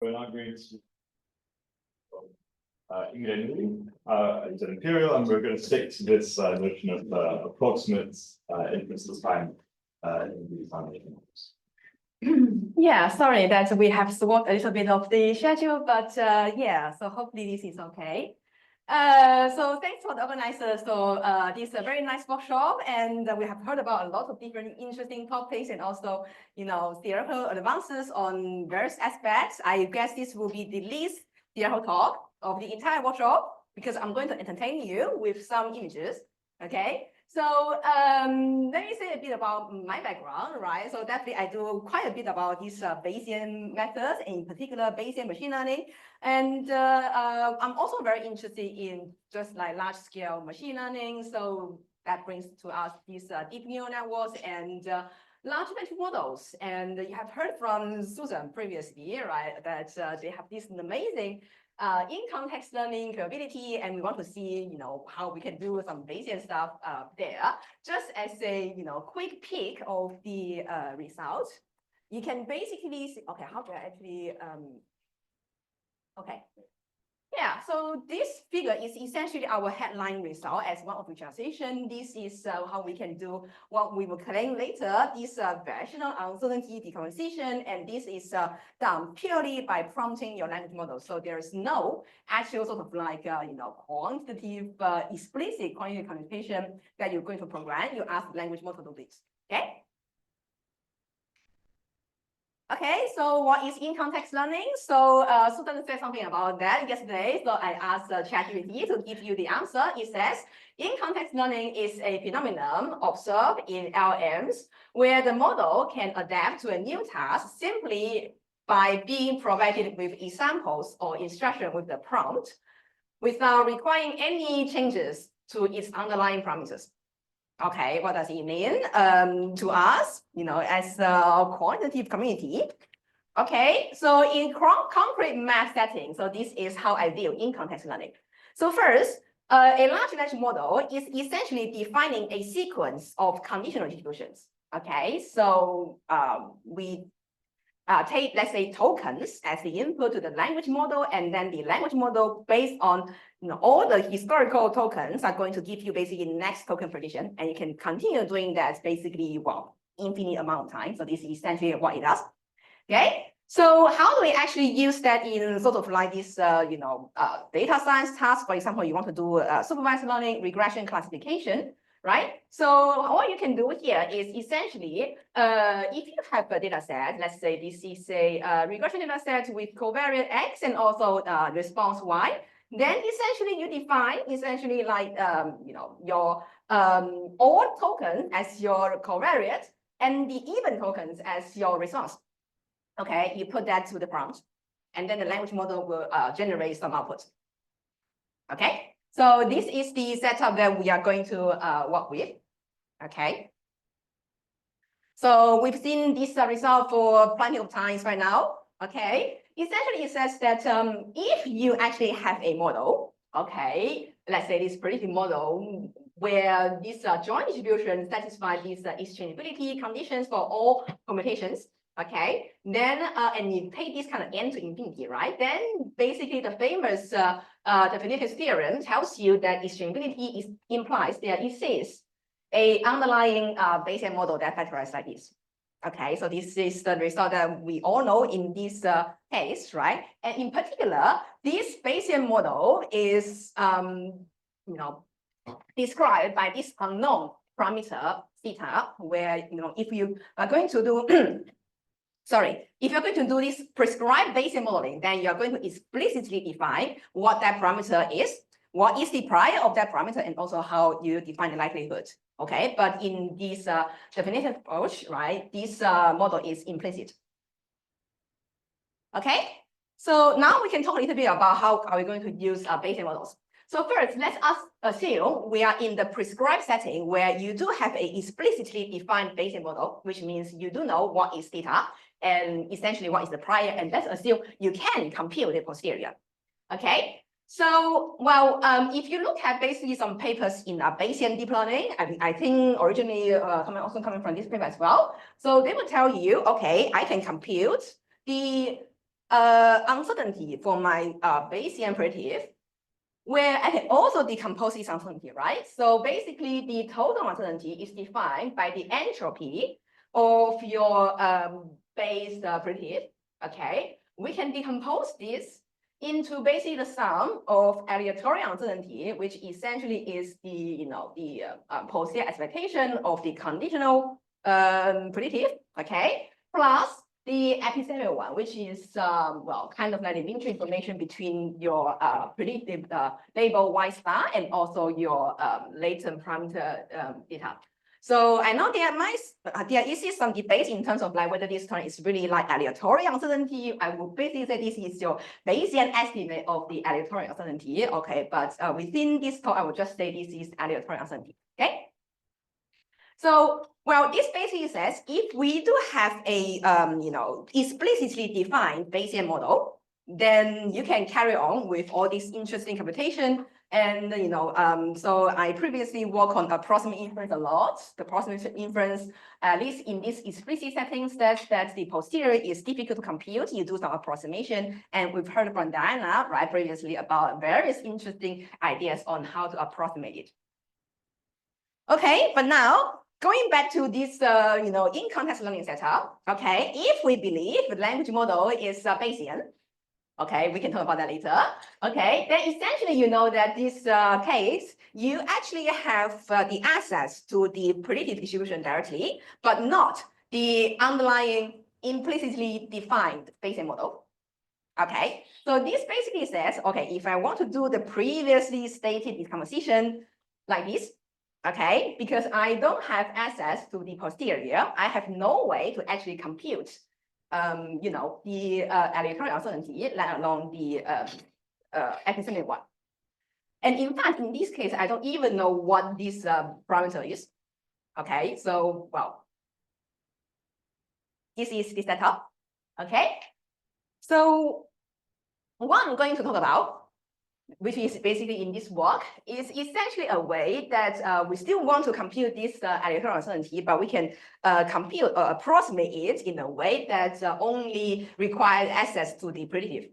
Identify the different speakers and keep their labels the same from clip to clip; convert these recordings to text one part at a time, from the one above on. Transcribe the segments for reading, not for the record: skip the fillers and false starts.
Speaker 1: We're now going to Yingzhen Li. It's an Imperial, and we're going to stick to this notion of approximate inference time in these foundation models.
Speaker 2: Yeah, sorry that we have swapped a little bit of the schedule, but yeah, so hopefully this is okay. So thanks for the organizers. So this is a very nice workshop, and we have heard about a lot of different interesting topics and also, theoretical advances on various aspects. I guess this will be the least theoretical talk of the entire workshop because I'm going to entertain you with some images. Okay. So let me say a bit about my background, right? So definitely I do quite a bit about these Bayesian methods, in particular Bayesian machine learning. And I'm also very interested in just like large scale machine learning. So that brings to us these deep neural networks and large language models. And you have heard from Susan previously, right, that they have this amazing in-context learning capability, and we want to see, how we can do some Bayesian stuff there. Just as a, quick peek of the results, you can basically see, okay, how do I actually, okay. Yeah, so this figure is essentially our headline result as one of visualization. This is how we can do what we will claim later, this variational uncertainty decomposition, and this is done purely by prompting your language model. So there is no actual sort of like, quantitative, explicit quantitative computation that you're going to program. You ask the language model to do this, okay? Okay, so what is in-context learning? So Susan said something about that yesterday. So I asked ChatGPT to give you the answer. It says, in-context learning is a phenomenon observed in LLMs where the model can adapt to a new task simply by being provided with examples or instruction with the prompt without requiring any changes to its underlying parameters. Okay, what does it mean to us, as a quantitative community? Okay, so in concrete math setting, so this is how I view in-context learning. So first, a large language model is essentially defining a sequence of conditional distributions. Okay, so we take, let's say, tokens as the input to the language model, and then the language model based on all the historical tokens are going to give you basically next token prediction, and you can continue doing that basically, infinite amount of time. So this is essentially what it does. Okay, so how do we actually use that in sort of like this, data science task? For example, you want to do supervised learning, regression, classification, right? So what you can do here is essentially, if you have a data set, let's say this is a regression data set with covariate X and also response Y, then essentially you define essentially like, your odd token as your covariate and the even tokens as your response. Okay, you put that to the prompt, and then the language model will generate some output. Okay, so this is the setup that we are going to work with. Okay, so we've seen this result for plenty of times right now. Okay, essentially it says that if you actually have a model, okay, let's say this predictive model where this joint distribution satisfies these exchangeability conditions for all permutations, okay, then and you take this kind of n to infinity, right? Then basically the famous definitive theorem tells you that exchangeability implies there exists a underlying Bayesian model that factorizes like this. Okay, so this is the result that we all know in this case, right? And in particular, this Bayesian model is, described by this unknown parameter theta, where if you are going to do if you're going to do this prescribed Bayesian modeling, then you're going to explicitly define what that parameter is, what is the prior of that parameter, and also how you define the likelihood. Okay, but in this definitive approach, right, this model is implicit. Okay, so now we can talk a little bit about how are we going to use Bayesian models. So first, let us assume we are in the prescribed setting where you do have a explicitly defined Bayesian model, which means you do know what is theta and essentially what is the prior, and let's assume you can compute the posterior. Okay, so if you look at basically some papers in Bayesian deep learning, I think originally coming from this paper as well. So they will tell you, okay, I can compute the uncertainty for my Bayesian predictive, where I can also decompose this uncertainty, right? So basically, the total uncertainty is defined by the entropy of your base predictive. Okay, we can decompose this into basically the sum of aleatoric uncertainty, which essentially is the posterior expectation of the conditional predictive. Okay, plus the epistemic one, which is well, kind of like the linkage information between your predictive label y star and also your latent parameter data. So I know there is some debate in terms of like whether this term is really like aleatoric uncertainty. I would basically say this is your Bayesian estimate of the aleatoric uncertainty. Okay, but within this talk, I will just say this is aleatoric uncertainty. Okay. So, well, this basically says if we do have a explicitly defined Bayesian model, then you can carry on with all this interesting computation. And so I previously worked on approximate inference a lot. The approximate inference, at least in this explicit setting, says that the posterior is difficult to compute. You do some approximation, and we've heard from Diana, right, previously about various interesting ideas on how to approximate it. Okay, but now going back to this, in-context learning setup. Okay, if we believe the language model is Bayesian. Okay, we can talk about that later. Okay, then essentially you know that this case, you actually have the access to the predictive distribution directly, but not the underlying implicitly defined Bayesian model. Okay, so this basically says, okay, if I want to do the previously stated decomposition like this, okay, because I don't have access to the posterior, I have no way to actually compute the aleatoric uncertainty, let alone the epistemic one. And in fact, in this case, I don't even know what this parameter is. Okay, so, well, this is the setup. Okay, so what I'm going to talk about, which is basically in this work, is essentially a way that we still want to compute this aleatoric uncertainty, but we can compute or approximate it in a way that only requires access to the predictive.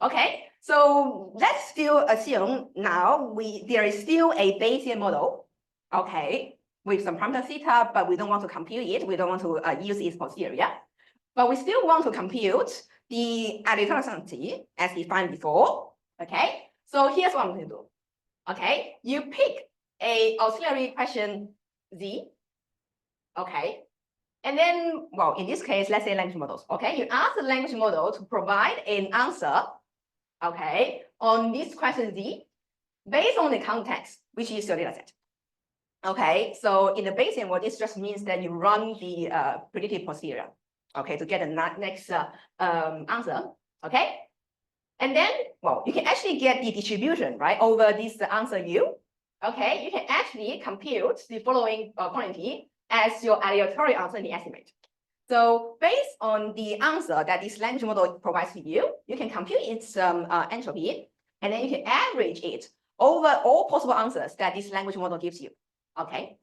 Speaker 2: Okay, so let's still assume now there is still a Bayesian model, okay, with some parameter theta, but we don't want to compute it. We don't want to use its posterior, but we still want to compute the aleatoric uncertainty as defined before. Okay. So here's what I'm going to do. Okay, you pick a auxiliary question Z. Okay, and then, well, in this case, let's say language models. Okay, you ask the language model to provide an answer. Okay, on this question Z, based on the context, which is your data set. Okay, so in the Bayesian world, this just means that you run the predictive posterior. Okay, to get the next answer. Okay. And then, well, you can actually get the distribution, right, over this answer U. Okay, you can actually compute the following quantity as your aleatoric uncertainty estimate. So based on the answer that this language model provides to you, you can compute its entropy, and then you can average it over all possible answers that this language model gives you. Okay,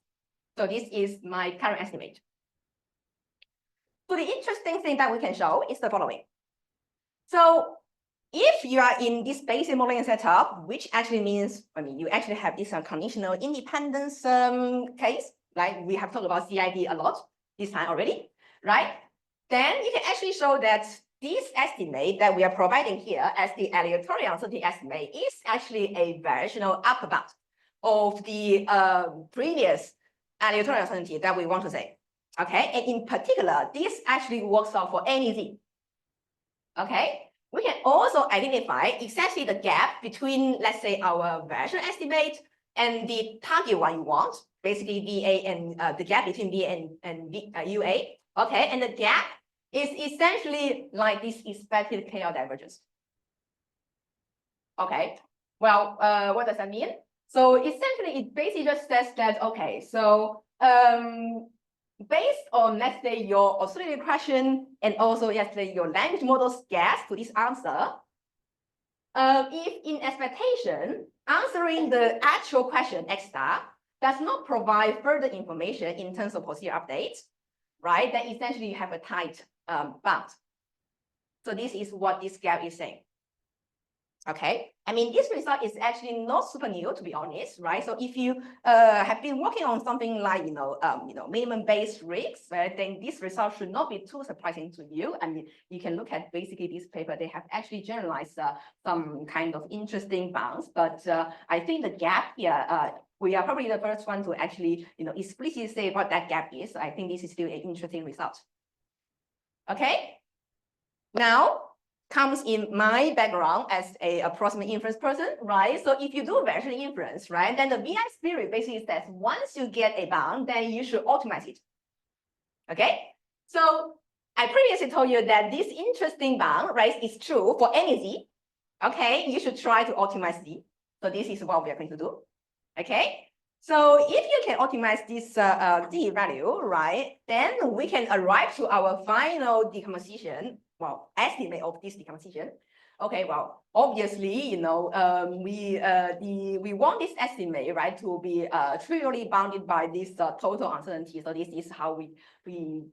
Speaker 2: so this is my current estimate. So the interesting thing that we can show is the following. So if you are in this Bayesian modeling setup, which actually means, you actually have this conditional independence case, like we have talked about CID a lot this time already, right? Then you can actually show that this estimate that we are providing here as the aleatoric uncertainty estimate is actually a variational upper bound of the previous aleatoric uncertainty that we want to say. Okay, and in particular, this actually works out for any Z. Okay. We can also identify exactly the gap between, let's say, our variational estimate and the target one you want, basically VA and the gap between VA and UA. Okay, and the gap is essentially like this expected KL divergence. Okay, well, what does that mean? So essentially, it basically just says that, okay, so based on, let's say, your auxiliary question and also, let's say, your language model's guess to this answer, if in expectation, answering the actual question X star does not provide further information in terms of posterior updates, right, then essentially you have a tight bound. So this is what this gap is saying. Okay, I mean, this result is actually not super new, to be honest, right? So if you have been working on something like, minimum base rigs, right, then this result should not be too surprising to you. I mean, you can look at basically this paper, they have actually generalized some kind of interesting bounds, but I think the gap here, we are probably the first one to actually, explicitly say what that gap is. So I think this is still an interesting result. Okay, now, comes in my background as a approximate inference person, right? So if you do variational inference, right, then the VI spirit basically says once you get a bound, then you should optimize it. Okay, so I previously told you that this interesting bound, right, is true for any z. Okay, you should try to optimize z. So this is what we are going to do. Okay, so if you can optimize this z value, right, then we can arrive to our final decomposition. Well, estimate of this decomposition. Okay, well, obviously, we want this estimate, right, to be trivially bounded by this total uncertainty. So this is how we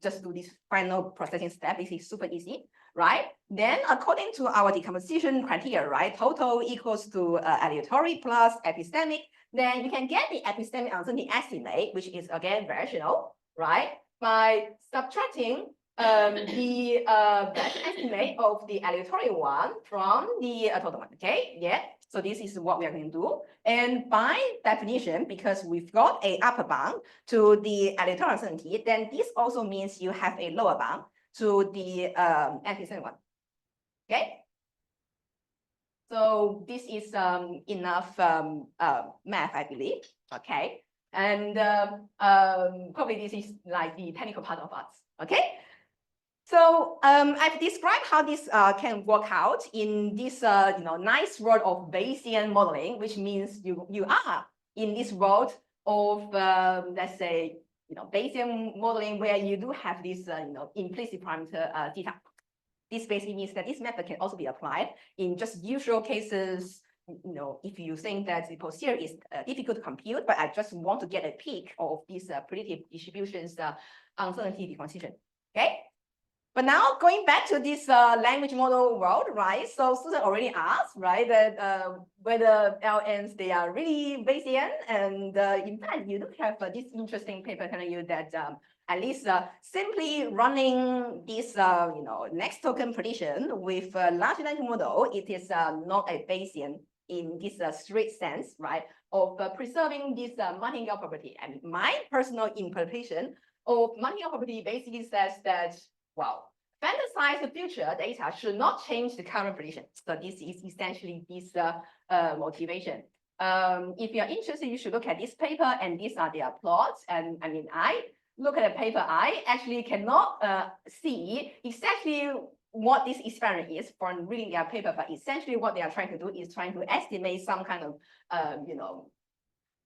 Speaker 2: just do this final processing step. This is super easy, right? Then according to our decomposition criteria, right, total equals to aleatoric plus epistemic, then you can get the epistemic uncertainty estimate, which is again variational, right, by subtracting the best estimate of the aleatoric one from the total one. Okay, yeah. So this is what we are going to do. And by definition, because we've got a upper bound to the aleatoric uncertainty, then this also means you have a lower bound to the epistemic one. Okay. So this is enough math, I believe. Okay. And probably this is like the technical part of us. Okay. So I've described how this can work out in this nice world of Bayesian modeling, which means you are in this world of let's say Bayesian modeling where you do have this implicit parameter theta. This basically means that this method can also be applied in just usual cases. If you think that the posterior is difficult to compute, but I just want to get a peek of these predictive distributions uncertainty decomposition. Okay. But now going back to this language model world, right? So Susan already asked, right, that whether LLMs, they are really Bayesian. And in fact, you do have this interesting paper telling you that at least simply running this, next token prediction with a large language model, it is not a Bayesian in this strict sense, right, of preserving this martingale property. And my personal interpretation of martingale property basically says that, well, fantasized future data should not change the current prediction. So this is essentially this motivation. If you're interested, you should look at this paper, and these are their plots. And I mean, I look at the paper, I actually cannot see exactly what this experiment is from reading their paper, but essentially what they are trying to do is trying to estimate some kind of,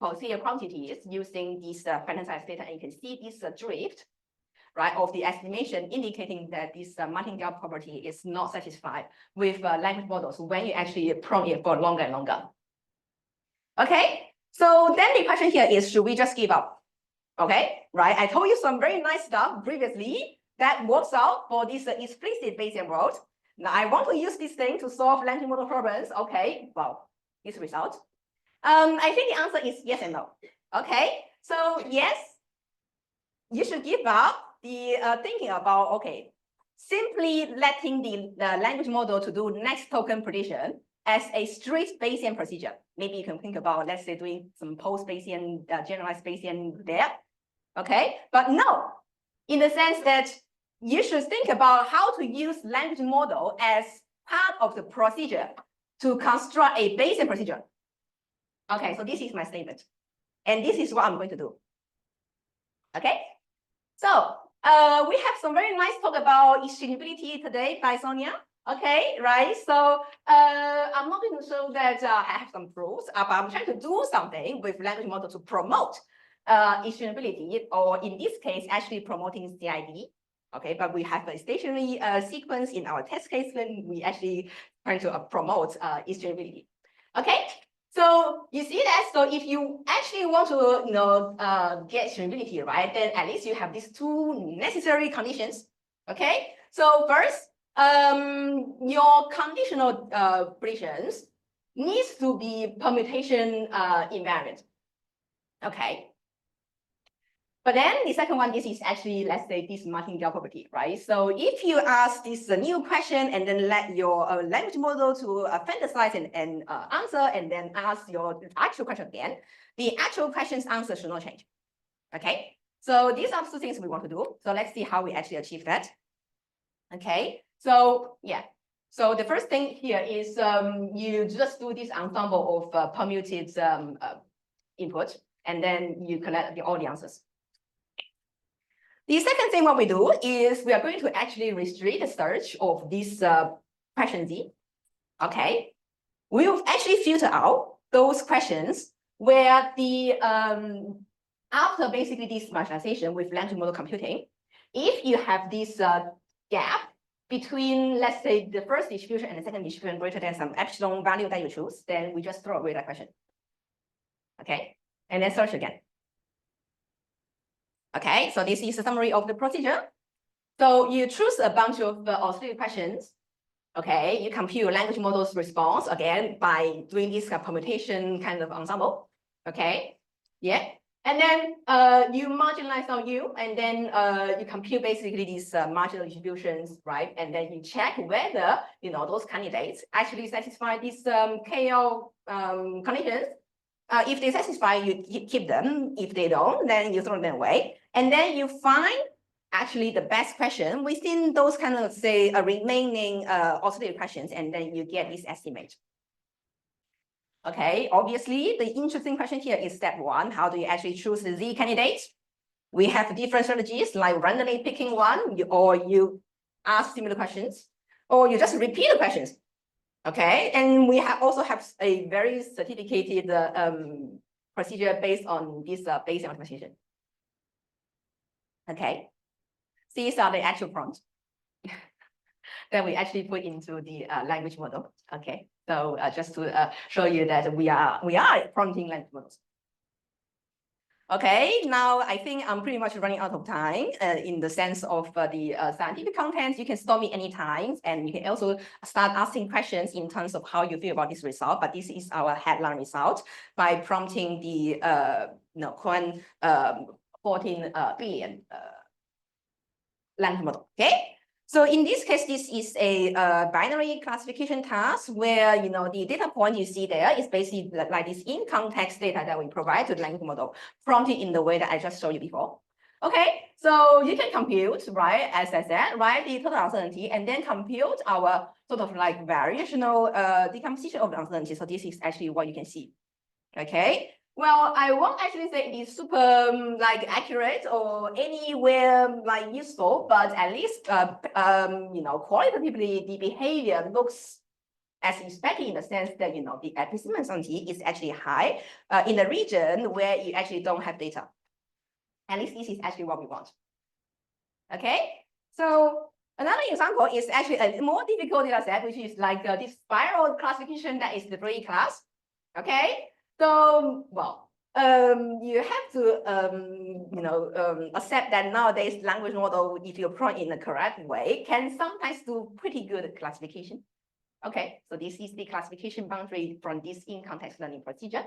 Speaker 2: posterior quantities using this fantasized data. And you can see this drift, right, of the estimation indicating that this martingale property is not satisfied with language models when you actually prompt it for longer and longer. Okay, so then the question here is, should we just give up? Okay, right, I told you some very nice stuff previously that works out for this explicit Bayesian world. Now I want to use this thing to solve language model problems. Okay, well, this result. I think the answer is yes and no. Okay, so yes, you should give up the thinking about, okay, simply letting the language model to do next token prediction as a strict Bayesian procedure. Maybe you can think about, let's say, doing some post-Bayesian, generalized Bayesian there. Okay, but no, in the sense that you should think about how to use language model as part of the procedure to construct a Bayesian procedure. Okay, so this is my statement. And this is what I'm going to do. Okay, so we have some very nice talk about exchangeability today by Sonia. Okay, right. So I'm not going to show that I have some proofs, but I'm trying to do something with language model to promote exchangeability, or in this case, actually promoting CID. Okay, but we have a stationary sequence in our test case when we actually trying to promote exchangeability. Okay. So you see that, so if you actually want to get exchangeability, right, then at least you have these two necessary conditions. Okay, so first, your conditional predictions needs to be permutation invariant. Okay. But then the second one, this is actually, let's say, this martingale property, right? So if you ask this new question and then let your language model to fantasize and answer, and then ask your actual question again, the actual question's answer should not change. Okay. So these are two things we want to do. So let's see how we actually achieve that. Okay. So yeah. So the first thing here is you just do this ensemble of permuted input, and then you collect all the answers. The second thing what we do is we are going to actually restrict the search of this question Z. Okay. We will actually filter out those questions where the after basically this marginalization with language model computing, if you have this gap between, let's say, the first distribution and the second distribution greater than some epsilon value that you choose, then we just throw away that question. Okay, and then search again. Okay, so this is a summary of the procedure. So you choose a bunch of auxiliary questions. Okay, you compute language model's response again by doing this permutation kind of ensemble. Okay, yeah. And then you marginalize on U, and then you compute basically these marginal distributions, right? And then you check whether those candidates actually satisfy these KL conditions. If they satisfy, you keep them. If they don't, then you throw them away. And then you find actually the best question within those kind of, say, remaining auxiliary questions, and then you get this estimate. Okay, obviously, the interesting question here is step one. How do you actually choose the Z candidate? We have different strategies, like randomly picking one, or you ask similar questions, or you just repeat the questions. Okay, and we also have a very certificated procedure based on this Bayesian optimization. Okay, these are the actual prompts that we actually put into the language model. Okay, so just to show you that we are prompting language models. Okay, now I think I'm pretty much running out of time in the sense of the scientific content. You can stop me anytime, and you can also start asking questions in terms of how you feel about this result. But this is our headline result by prompting the Quant 14 billion language model. Okay. So in this case, this is a binary classification task where the data point you see there is basically like this in-context data that we provide to the language model, prompted in the way that I just showed you before. Okay, so you can compute, right, as I said, right, the total uncertainty, and then compute our sort of like variational decomposition of the uncertainty. So this is actually what you can see. Okay. Well, I won't actually say it is super like accurate or anywhere like useful, but at least qualitatively the behavior looks as expected in the sense that the epistemic uncertainty is actually high in the region where you actually don't have data. At least this is actually what we want. Okay, so another example is actually a more difficult data set, which is like this spiral classification that is the 3 class. Okay. So, well, you have to, accept that nowadays language model, if you prompt in the correct way, can sometimes do pretty good classification. Okay, so this is the classification boundary from this in-context learning procedure.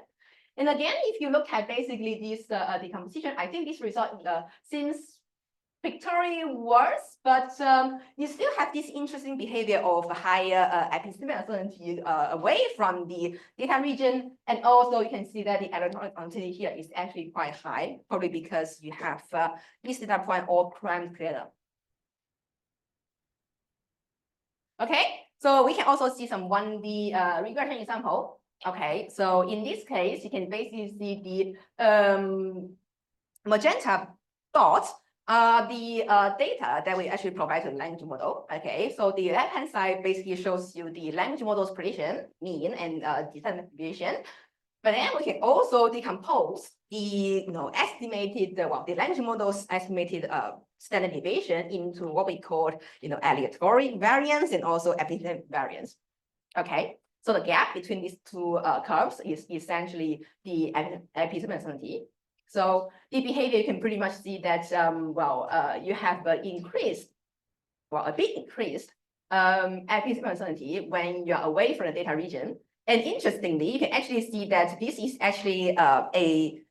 Speaker 2: And again, if you look at basically this decomposition, I think this result seems pictorially worse, but you still have this interesting behavior of higher epistemic uncertainty away from the data region. And also you can see that the aleatoric uncertainty here is actually quite high, probably because you have this data point all crammed together. Okay, so we can also see some 1D regression example. Okay, so in this case, you can basically see the magenta dots are the data that we actually provide to the language model. Okay, so the left-hand side basically shows you the language model's prediction, mean, and standard deviation. But then we can also decompose the estimated the language model's estimated standard deviation into what we call aleatoric variance and also epistemic variance. Okay, so the gap between these two curves is essentially the epistemic uncertainty. So the behavior, you can pretty much see that, you have increased, a bit increased epistemic uncertainty when you're away from the data region. And interestingly, you can actually see that this is actually a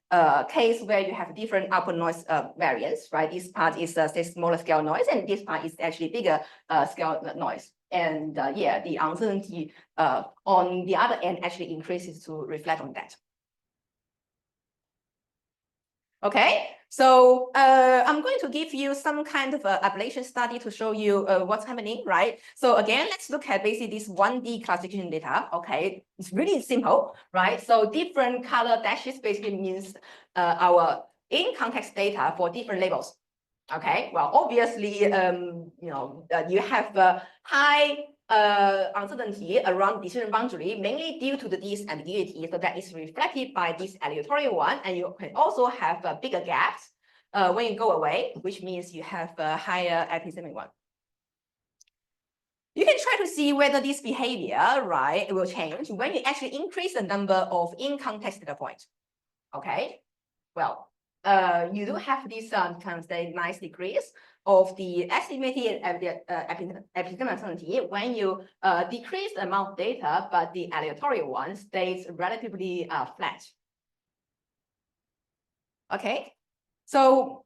Speaker 2: case where you have different output noise variance, right? This part is a smaller scale noise, and this part is actually bigger scale noise. And yeah, the uncertainty on the other end actually increases to reflect on that. Okay, so I'm going to give you some kind of ablation study to show you what's happening, right? So again, let's look at basically this 1D classification data. Okay, it's really simple, right? So different color dashes basically means our in-context data for different labels. Okay, well, obviously, you have high uncertainty around decision boundary, mainly due to this ambiguity. So that is reflected by this aleatoric one, and you can also have bigger gaps when you go away, which means you have a higher epistemic one. You can try to see whether this behavior, right, will change when you actually increase the number of in-context data points. Okay, well, you do have this kind of say nice decrease of the estimated epistemic uncertainty when you decrease the amount of data, but the aleatoric one stays relatively flat. Okay, so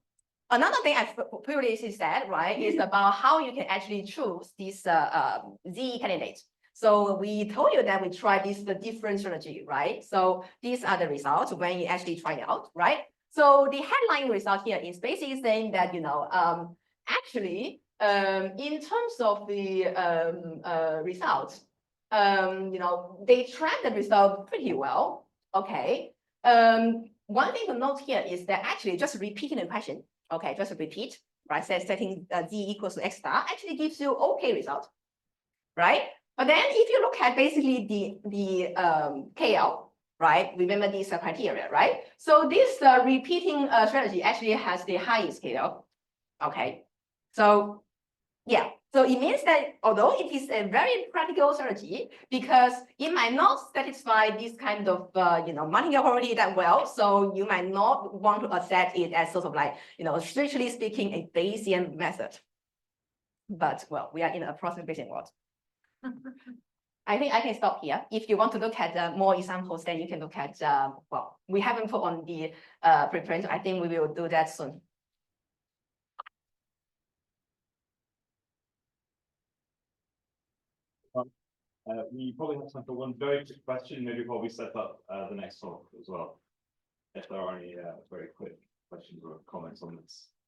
Speaker 2: another thing I previously said, right, is about how you can actually choose these Z candidates. So we told you that we tried this different strategy, right? So these are the results when you actually try it out, right? So the headline result here is basically saying that, actually, in terms of the results, they track the result pretty well. Okay. One thing to note here is that actually just repeating the question, okay, just repeat, right? Setting Z equals to X star actually gives you okay result, right? But then if you look at basically the KL, right? Remember these criteria, right? So this repeating strategy actually has the highest KL. Okay, so yeah, so it means that although it is a very practical strategy, because it might not satisfy this kind of multi-level property that well, so you might not want to accept it as sort of like strictly speaking a Bayesian method. But well, we are in an approximate Bayesian world. I think I can stop here. If you want to look at more examples, then you can look at, well, we haven't put on the preprint. I think we will do that soon.
Speaker 1: We probably have time for one very quick question, maybe while we set up the next talk as well. If there are any very quick questions or comments on this.